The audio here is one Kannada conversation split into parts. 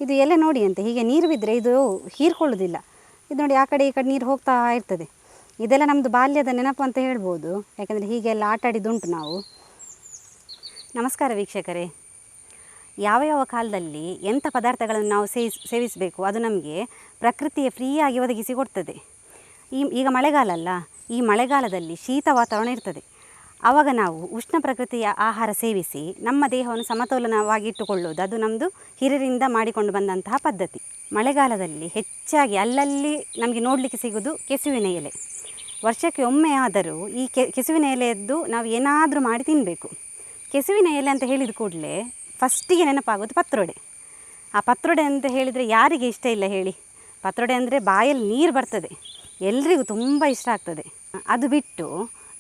ಇದು ಎಲೆ ನೋಡಿ ಅಂತ ಹೀಗೆ ನೀರು ಬಿದ್ದರೆ ಇದು ಹೀರ್ಕೊಳ್ಳೋದಿಲ್ಲ. ಇದು ನೋಡಿ ಆ ಕಡೆ ಈ ಕಡೆ ನೀರು ಹೋಗ್ತಾ ಇರ್ತದೆ. ಇದೆಲ್ಲ ನಮ್ಮದು ಬಾಲ್ಯದ ನೆನಪು ಅಂತ ಹೇಳ್ಬೋದು, ಯಾಕಂದರೆ ಹೀಗೆಲ್ಲ ಆಟ ಆಡಿದ್ದುಂಟು ನಾವು. ನಮಸ್ಕಾರ ವೀಕ್ಷಕರೇ. ಯಾವ ಯಾವ ಕಾಲದಲ್ಲಿ ಎಂಥ ಪದಾರ್ಥಗಳನ್ನು ನಾವು ಸೇವಿಸಬೇಕು ಅದು ನಮಗೆ ಪ್ರಕೃತಿಯೇ ಫ್ರೀಯಾಗಿ ಒದಗಿಸಿ ಕೊಡ್ತದೆ. ಈಗ ಮಳೆಗಾಲ ಅಲ್ಲ, ಈ ಮಳೆಗಾಲದಲ್ಲಿ ಶೀತ ವಾತಾವರಣ ಇರ್ತದೆ. ಆವಾಗ ನಾವು ಉಷ್ಣ ಪ್ರಕೃತಿಯ ಆಹಾರ ಸೇವಿಸಿ ನಮ್ಮ ದೇಹವನ್ನು ಸಮತೋಲನವಾಗಿಟ್ಟುಕೊಳ್ಳೋದು ಅದು ನಮ್ಮದು ಹಿರಿಯರಿಂದ ಮಾಡಿಕೊಂಡು ಬಂದಂತಹ ಪದ್ಧತಿ. ಮಳೆಗಾಲದಲ್ಲಿ ಹೆಚ್ಚಾಗಿ ಅಲ್ಲಲ್ಲಿ ನಮಗೆ ನೋಡಲಿಕ್ಕೆ ಸಿಗೋದು ಕೆಸುವಿನ ಎಲೆ. ವರ್ಷಕ್ಕೆ ಒಮ್ಮೆ ಆದರೂ ಈ ಕೆಸುವಿನ ಎಲೆಯದ್ದು ನಾವು ಏನಾದರೂ ಮಾಡಿ ತಿನ್ನಬೇಕು. ಕೆಸುವಿನ ಎಲೆ ಅಂತ ಹೇಳಿದ ಕೂಡಲೇ ಫಸ್ಟಿಗೆ ನೆನಪಾಗೋದು ಪತ್ರೊಡೆ. ಆ ಪತ್ರೊಡೆ ಅಂತ ಹೇಳಿದರೆ ಯಾರಿಗೆ ಇಷ್ಟ ಇಲ್ಲ ಹೇಳಿ? ಪತ್ರೊಡೆ ಅಂದರೆ ಬಾಯಲ್ಲಿ ನೀರು ಬರ್ತದೆ, ಎಲ್ರಿಗೂ ತುಂಬ ಇಷ್ಟ ಆಗ್ತದೆ. ಅದು ಬಿಟ್ಟು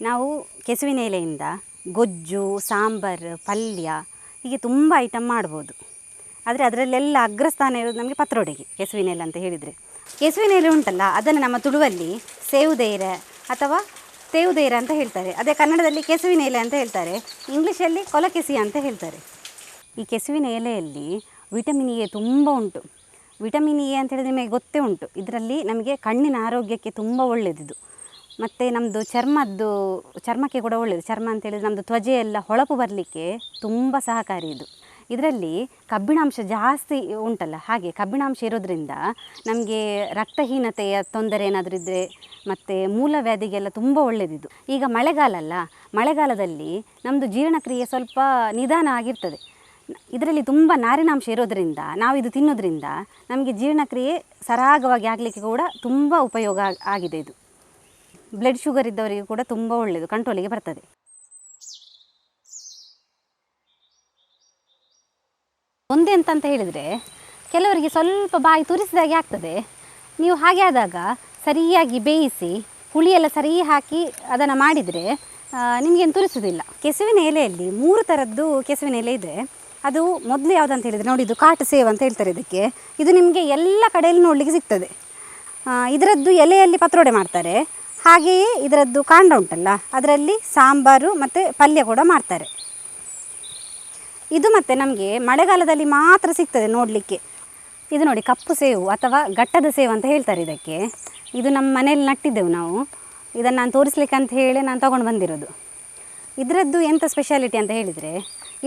ನಾವು ಕೆಸುವಿನ ಎಲೆಯಿಂದ ಗೊಜ್ಜು, ಸಾಂಬಾರು, ಪಲ್ಯ ಹೀಗೆ ತುಂಬ ಐಟಮ್ ಮಾಡ್ಬೋದು. ಆದರೆ ಅದರಲ್ಲೆಲ್ಲ ಅಗ್ರಸ್ಥಾನ ಇರೋದು ನಮಗೆ ಪತ್ರೊಡೆಗೆ, ಕೆಸುವಿನ ಎಲೆ ಅಂತ ಹೇಳಿದರೆ. ಕೆಸುವಿನ ಎಲೆ ಉಂಟಲ್ಲ, ಅದನ್ನು ನಮ್ಮ ತುಳುವಲ್ಲಿ ಸೇವುದೇರೆ ಅಥವಾ ತೇವುದೇರ ಅಂತ ಹೇಳ್ತಾರೆ. ಅದೇ ಕನ್ನಡದಲ್ಲಿ ಕೆಸುವಿನ ಎಲೆ ಅಂತ ಹೇಳ್ತಾರೆ. ಇಂಗ್ಲೀಷಲ್ಲಿ ಕೊಲಕೆಸಿಯಾ ಅಂತ ಹೇಳ್ತಾರೆ. ಈ ಕೆಸುವಿನ ಎಲೆಯಲ್ಲಿ ವಿಟಮಿನ್ ಎ ತುಂಬ ಉಂಟು. ವಿಟಮಿನ್ ಎ ಅಂತ ಹೇಳಿದ್ರೆ ನಿಮಗೆ ಗೊತ್ತೇ ಉಂಟು, ಇದರಲ್ಲಿ ನಮಗೆ ಕಣ್ಣಿನ ಆರೋಗ್ಯಕ್ಕೆ ತುಂಬ ಒಳ್ಳೆಯದಿದು. ಮತ್ತು ನಮ್ಮದು ಚರ್ಮಕ್ಕೆ ಕೂಡ ಒಳ್ಳೆಯದು. ಚರ್ಮ ಅಂತ ಹೇಳಿದರೆ ನಮ್ಮದು ತ್ವಚೆಯೆಲ್ಲ ಹೊಳಪು ಬರಲಿಕ್ಕೆ ತುಂಬ ಸಹಕಾರಿ ಇದು. ಇದರಲ್ಲಿ ಕಬ್ಬಿಣಾಂಶ ಜಾಸ್ತಿ ಉಂಟಲ್ಲ, ಹಾಗೆ ಕಬ್ಬಿಣಾಂಶ ಇರೋದ್ರಿಂದ ನಮಗೆ ರಕ್ತಹೀನತೆಯ ತೊಂದರೆ ಏನಾದರೂ ಇದ್ದರೆ ಮತ್ತು ಮೂಲವ್ಯಾಧಿಗೆಲ್ಲ ತುಂಬ ಒಳ್ಳೆಯದಿದು. ಈಗ ಮಳೆಗಾಲ ಅಲ್ಲ, ಮಳೆಗಾಲದಲ್ಲಿ ನಮ್ಮದು ಜೀರ್ಣಕ್ರಿಯೆ ಸ್ವಲ್ಪ ನಿಧಾನ ಆಗಿರ್ತದೆ. ಇದರಲ್ಲಿ ತುಂಬ ನಾರಿನಾಂಶ ಇರೋದರಿಂದ ನಾವು ಇದು ತಿನ್ನೋದ್ರಿಂದ ನಮಗೆ ಜೀರ್ಣಕ್ರಿಯೆ ಸರಾಗವಾಗಿ ಆಗಲಿಕ್ಕೆ ಕೂಡ ತುಂಬ ಉಪಯೋಗ ಆಗಿದೆ ಇದು. ಬ್ಲಡ್ ಶುಗರ್ ಇದ್ದವರಿಗೆ ಕೂಡ ತುಂಬ ಒಳ್ಳೆಯದು, ಕಂಟ್ರೋಲಿಗೆ ಬರ್ತದೆ. ಒಂದೇ ಅಂತಂತ ಹೇಳಿದರೆ ಕೆಲವರಿಗೆ ಸ್ವಲ್ಪ ಬಾಯಿ ತುರಿಸಿದಾಗೆ ಆಗ್ತದೆ. ನೀವು ಹಾಗೆ ಆದಾಗ ಸರಿಯಾಗಿ ಬೇಯಿಸಿ ಹುಳಿಯೆಲ್ಲ ಸರಿ ಹಾಕಿ ಅದನ್ನು ಮಾಡಿದರೆ ನಿಮಗೇನು ತುರಿಸೋದಿಲ್ಲ. ಕೆಸುವಿನ ಎಲೆಯಲ್ಲಿ 3 ಥರದ್ದು ಕೆಸುವಿನ ಎಲೆ ಇದೆ. ಅದು ಮೊದಲು ಯಾವುದಂತ ಹೇಳಿದರೆ ನೋಡಿ, ಇದು ಕಾಟು ಸೇವ್ ಅಂತ ಹೇಳ್ತಾರೆ ಇದಕ್ಕೆ. ಇದು ನಿಮಗೆ ಎಲ್ಲ ಕಡೆಯಲ್ಲಿ ನೋಡಲಿಕ್ಕೆ ಸಿಗ್ತದೆ. ಇದರದ್ದು ಎಲೆಯಲ್ಲಿ ಪತ್ರೊಡೆ ಮಾಡ್ತಾರೆ, ಹಾಗೆಯೇ ಇದರದ್ದು ಕಾಂಡ ಉಂಟಲ್ಲ ಅದರಲ್ಲಿ ಸಾಂಬಾರು ಮತ್ತು ಪಲ್ಯ ಕೂಡ ಮಾಡ್ತಾರೆ. ಇದು ಮತ್ತು ನಮಗೆ ಮಳೆಗಾಲದಲ್ಲಿ ಮಾತ್ರ ಸಿಗ್ತದೆ ನೋಡಲಿಕ್ಕೆ. ಇದು ನೋಡಿ ಕಪ್ಪು ಸೇವು ಅಥವಾ ಘಟ್ಟದ ಸೇವು ಅಂತ ಹೇಳ್ತಾರೆ ಇದಕ್ಕೆ. ಇದು ನಮ್ಮ ಮನೇಲಿ ನಟ್ಟಿದ್ದೆವು ನಾವು. ಇದನ್ನು ನಾನು ತೋರಿಸ್ಲಿಕ್ಕೆ ಅಂತ ಹೇಳಿ ನಾನು ತೊಗೊಂಡು ಬಂದಿರೋದು. ಇದರದ್ದು ಎಂಥ ಸ್ಪೆಷಾಲಿಟಿ ಅಂತ ಹೇಳಿದರೆ,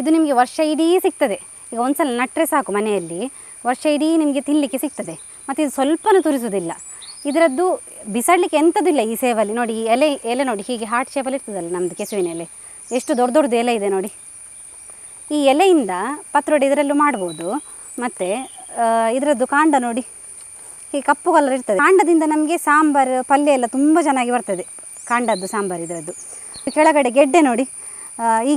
ಇದು ನಿಮಗೆ ವರ್ಷ ಇಡೀ ಸಿಗ್ತದೆ. ಈಗ ಒಂದು ಸಲ ನಟ್ಟರೆ ಸಾಕು ಮನೆಯಲ್ಲಿ, ವರ್ಷ ಇಡೀ ನಿಮಗೆ ತಿನ್ನಲಿಕ್ಕೆ ಸಿಗ್ತದೆ. ಮತ್ತು ಇದು ಸ್ವಲ್ಪನೂ ತುರಿಸೋದಿಲ್ಲ. ಇದರದ್ದು ಬಿಸಾಡಲಿಕ್ಕೆ ಎಂಥದ್ದು ಇಲ್ಲ ಈ ಸೇವಲ್ಲಿ. ನೋಡಿ ಈ ಎಲೆ ನೋಡಿ ಹೀಗೆ ಹಾರ್ಟ್ ಶೇಪಲ್ಲಿ ಇರ್ತದಲ್ಲ ನಮ್ಮದು ಕೆಸುವಿನ ಎಲೆ, ಎಷ್ಟು ದೊಡ್ಡ ದೊಡ್ಡದು ಎಲೆ ಇದೆ ನೋಡಿ. ಈ ಎಲೆಯಿಂದ ಪತ್ರೊಡೆ ಇದರಲ್ಲೂ ಮಾಡ್ಬೋದು. ಮತ್ತು ಇದರದ್ದು ಕಾಂಡ ನೋಡಿ ಹೀಗೆ ಕಪ್ಪು ಕಲರ್ ಇರ್ತದೆ. ಕಾಂಡದಿಂದ ನಮಗೆ ಸಾಂಬಾರು ಪಲ್ಯ ಎಲ್ಲ ತುಂಬ ಚೆನ್ನಾಗಿ ಬರ್ತದೆ, ಕಾಂಡದ್ದು ಸಾಂಬಾರು ಇದರದ್ದು. ಕೆಳಗಡೆ ಗೆಡ್ಡೆ ನೋಡಿ, ಈ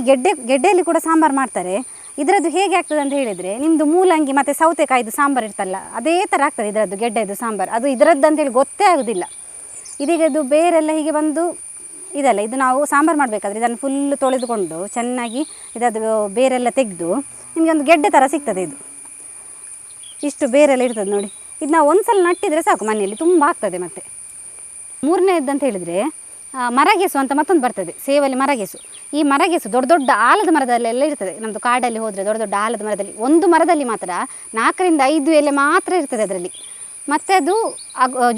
ಗೆಡ್ಡೆಯಲ್ಲಿ ಕೂಡ ಸಾಂಬಾರು ಮಾಡ್ತಾರೆ. ಇದರದ್ದು ಹೇಗೆ ಆಗ್ತದೆ ಅಂತ ಹೇಳಿದರೆ, ನಿಮ್ಮದು ಮೂಲಂಗಿ ಮತ್ತು ಸೌತೆಕಾಯಿದು ಸಾಂಬಾರು ಇರ್ತಲ್ಲ ಅದೇ ಥರ ಆಗ್ತದೆ ಇದರದ್ದು ಗೆಡ್ಡೆದು ಸಾಂಬಾರು. ಅದು ಇದರದ್ದು ಅಂತೇಳಿ ಗೊತ್ತೇ ಆಗೋದಿಲ್ಲ. ಇದೀಗ ಇದು ಬೇರೆಲ್ಲ ಹೀಗೆ ಬಂದು ಇದಲ್ಲ, ಇದು ನಾವು ಸಾಂಬಾರು ಮಾಡಬೇಕಾದ್ರೆ ಇದನ್ನು ಫುಲ್ಲು ತೊಳೆದುಕೊಂಡು ಚೆನ್ನಾಗಿ ಇದದು ಬೇರೆಲ್ಲ ತೆಗೆದು ನಿಮಗೆ ಒಂದು ಗೆಡ್ಡೆ ಥರ ಸಿಗ್ತದೆ. ಇದು ಇಷ್ಟು ಬೇರೆಲ್ಲ ಇರ್ತದೆ ನೋಡಿ. ಇದು ನಾವು ಒಂದು ಸಲ ನಟ್ಟಿದರೆ ಸಾಕು, ಮನೆಯಲ್ಲಿ ತುಂಬ ಆಗ್ತದೆ. ಮತ್ತು 3ನೇದ್ದು ಅಂತ ಹೇಳಿದರೆ ಮರಗೆಸು ಅಂತ ಮತ್ತೊಂದು ಬರ್ತದೆ, ಸೇವಲ್ಲಿ ಮರಗೆಸು. ಈ ಮರಗೆಸು ದೊಡ್ಡ ದೊಡ್ಡ ಆಲದ ಮರದಲ್ಲೆಲ್ಲ ಇರ್ತದೆ. ನಮ್ಮದು ಕಾಡಲ್ಲಿ ಹೋದರೆ ದೊಡ್ಡ ದೊಡ್ಡ ಆಲದ ಮರದಲ್ಲಿ ಒಂದು ಮರದಲ್ಲಿ ಮಾತ್ರ 4ರಿಂದ 5 ಎಲೆ ಮಾತ್ರ ಇರ್ತದೆ ಅದರಲ್ಲಿ. ಮತ್ತು ಅದು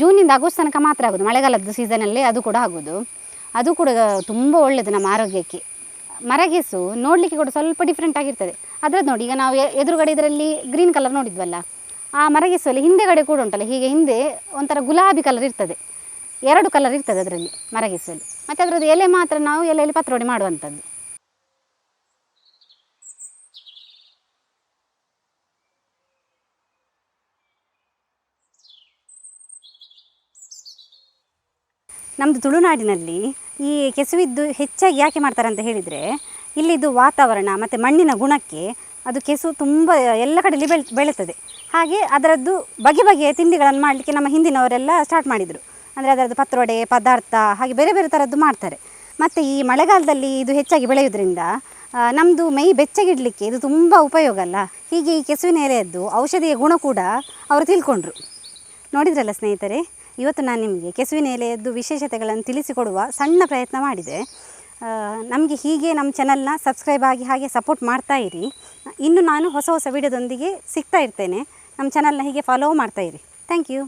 ಜೂನಿಂದ ಆಗಸ್ಟ್ ತನಕ ಮಾತ್ರ ಆಗೋದು, ಮಳೆಗಾಲದ ಸೀಸನಲ್ಲಿ ಅದು ಕೂಡ ಆಗೋದು. ಅದು ಕೂಡ ತುಂಬ ಒಳ್ಳೆಯದು ನಮ್ಮ ಆರೋಗ್ಯಕ್ಕೆ. ಮರಗೆಸು ನೋಡಲಿಕ್ಕೆ ಕೂಡ ಸ್ವಲ್ಪ ಡಿಫ್ರೆಂಟ್ ಆಗಿರ್ತದೆ. ಅದರದ್ದು ನೋಡಿ, ಈಗ ನಾವು ಎದುರುಗಡೆ ಇದರಲ್ಲಿ ಗ್ರೀನ್ ಕಲರ್ ನೋಡಿದ್ವಲ್ಲ, ಆ ಮರಗೆಸುವಲ್ಲಿ ಹಿಂದೆಗಡೆ ಕೂಡ ಉಂಟಲ್ಲ ಹೀಗೆ ಹಿಂದೆ ಒಂಥರ ಗುಲಾಬಿ ಕಲರ್ ಇರ್ತದೆ, 2 ಕಲರ್ ಇರ್ತದೆ ಅದರಲ್ಲಿ ಮರಗೆಸುವಲ್ಲಿ. ಮತ್ತು ಅದರದ್ದು ಎಲೆ ಮಾತ್ರ ನಾವು ಎಲೆಯಲ್ಲಿ ಪತ್ರೊಡೆ ಮಾಡುವಂಥದ್ದು. ನಮ್ಮದು ತುಳುನಾಡಿನಲ್ಲಿ ಈ ಕೆಸುವಿದ್ದು ಹೆಚ್ಚಾಗಿ ಯಾಕೆ ಮಾಡ್ತಾರೆ ಅಂತ ಹೇಳಿದರೆ, ಇಲ್ಲಿದ್ದು ವಾತಾವರಣ ಮತ್ತು ಮಣ್ಣಿನ ಗುಣಕ್ಕೆ ಅದು ಕೆಸು ತುಂಬ ಎಲ್ಲ ಕಡೆಯಲ್ಲಿ ಬೆಳೀತದೆ. ಹಾಗೆ ಅದರದ್ದು ಬಗೆ ಬಗೆಯ ತಿಂಡಿಗಳನ್ನು ಮಾಡಲಿಕ್ಕೆ ನಮ್ಮ ಹಿಂದಿನವರೆಲ್ಲ ಸ್ಟಾರ್ಟ್ ಮಾಡಿದರು. ಅಂದರೆ ಅದರದ್ದು ಪತ್ರೊಡೆ ಪದಾರ್ಥ ಹಾಗೆ ಬೇರೆ ಬೇರೆ ಥರದ್ದು ಮಾಡ್ತಾರೆ. ಮತ್ತು ಈ ಮಳೆಗಾಲದಲ್ಲಿ ಇದು ಹೆಚ್ಚಾಗಿ ಬೆಳೆಯೋದ್ರಿಂದ ನಮ್ಮದು ಮೈ ಬೆಚ್ಚಗಿಡಲಿಕ್ಕೆ ಇದು ತುಂಬ ಉಪಯೋಗ ಅಲ್ಲ. ಹೀಗೆ ಈ ಕೆಸುವಿನ ಎಲೆಯದ್ದು ಔಷಧಿಯ ಗುಣ ಕೂಡ ಅವರು ತಿಳ್ಕೊಂಡ್ರು. ನೋಡಿದ್ರಲ್ಲ ಸ್ನೇಹಿತರೆ, ಇವತ್ತು ನಾನು ನಿಮಗೆ ಕೆಸುವಿನ ಎಲೆಯದ್ದು ವಿಶೇಷತೆಗಳನ್ನು ತಿಳಿಸಿಕೊಡುವ ಸಣ್ಣ ಪ್ರಯತ್ನ ಮಾಡಿದೆ. ನಮಗೆ ಹೀಗೆ ನಮ್ಮ ಚಾನಲ್ನ ಸಬ್ಸ್ಕ್ರೈಬ್ ಆಗಿ ಹಾಗೆ ಸಪೋರ್ಟ್ ಮಾಡ್ತಾ ಇರಿ. ಇನ್ನು ನಾನು ಹೊಸ ಹೊಸ ವಿಡಿಯೋದೊಂದಿಗೆ ಸಿಗ್ತಾ ಇರ್ತೇನೆ. ನಮ್ಮ ಚಾನಲ್ನ ಹೀಗೆ ಫಾಲೋ ಮಾಡ್ತಾಯಿರಿ. Thank you.